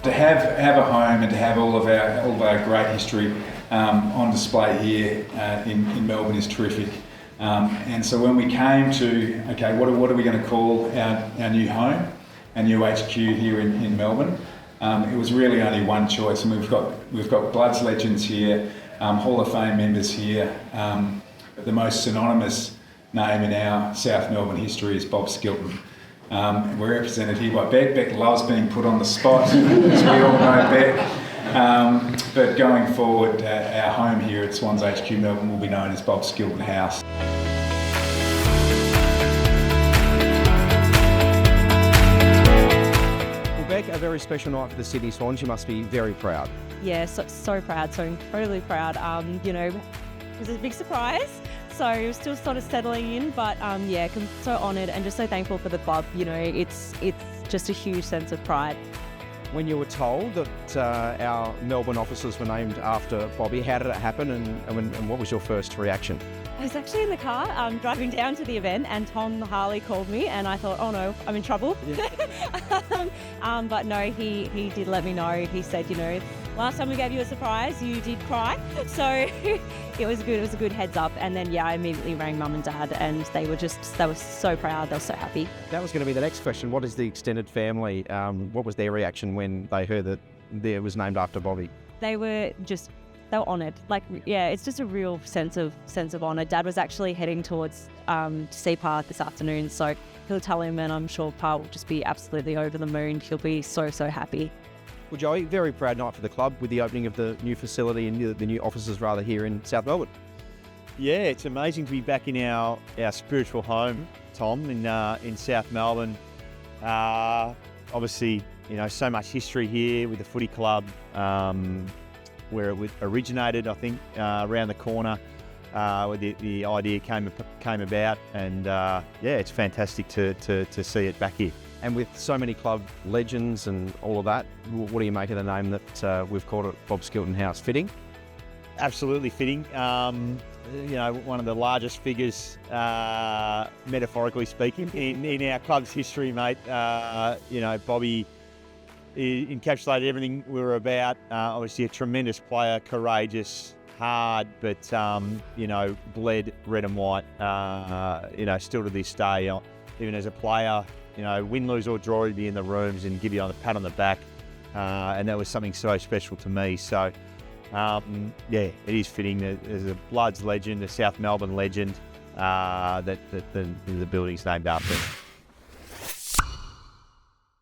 to have a home and to have all of our great history on display here in Melbourne is terrific. And so when we came to, okay, what are we going to call our new home, our new HQ here in Melbourne, it was really only one choice, and we've got Bloods legends here, Hall of Fame members here. The most synonymous name in our South Melbourne history is Bob Skilton. We're represented here by Beck. Beck loves being put on the spot, as we all know Beck. But going forward, our home here at Swans HQ Melbourne will be known as Bob Skilton House. Well, Beck, a very special night for the Sydney Swans. You must be very proud. Yeah, so proud, so incredibly proud. It was a big surprise. So we're still sort of settling in, but yeah, so honoured and just so thankful for the club. It's just a huge sense of pride. When you were told that our Melbourne offices were named after Bobby, how did it happen, and what was your first reaction? I was actually in the car driving down to the event, and Tom Harley called me, and I thought, oh no, I'm in trouble. Yeah. But no, he did let me know. He said, last time we gave you a surprise, you did cry. So it was good. It was a good heads up. And then, yeah, I immediately rang Mum and Dad, and they were so proud. They were so happy. That was going to be the next question. What is the extended family? What was their reaction when they heard that it was named after Bobby? They were honoured. It's just a real sense of honour. Dad was actually heading towards to see Pa this afternoon, so he'll tell him, and I'm sure Pa will just be absolutely over the moon. He'll be so happy. Well, Joey, very proud night for the club with the opening of the new facility and the new offices here in South Melbourne. Yeah, it's amazing to be back in our spiritual home, Tom, in South Melbourne. Obviously, so much history here with the footy club, where it originated, I think, around the corner, where the idea came about, and it's fantastic to see it back here. And with so many club legends and all of that, what do you make of the name that we've called it Bob Skilton House? Fitting? Absolutely fitting. One of the largest figures, metaphorically speaking, in our club's history, mate. Bobby encapsulated everything we were about. Obviously a tremendous player, courageous, hard, but bled red and white. Still to this day, even as a player, win, lose or draw, he'd be in the rooms and give you a pat on the back, and that was something so special to me. So it is fitting. There's a Bloods legend, a South Melbourne legend, that the building's named after.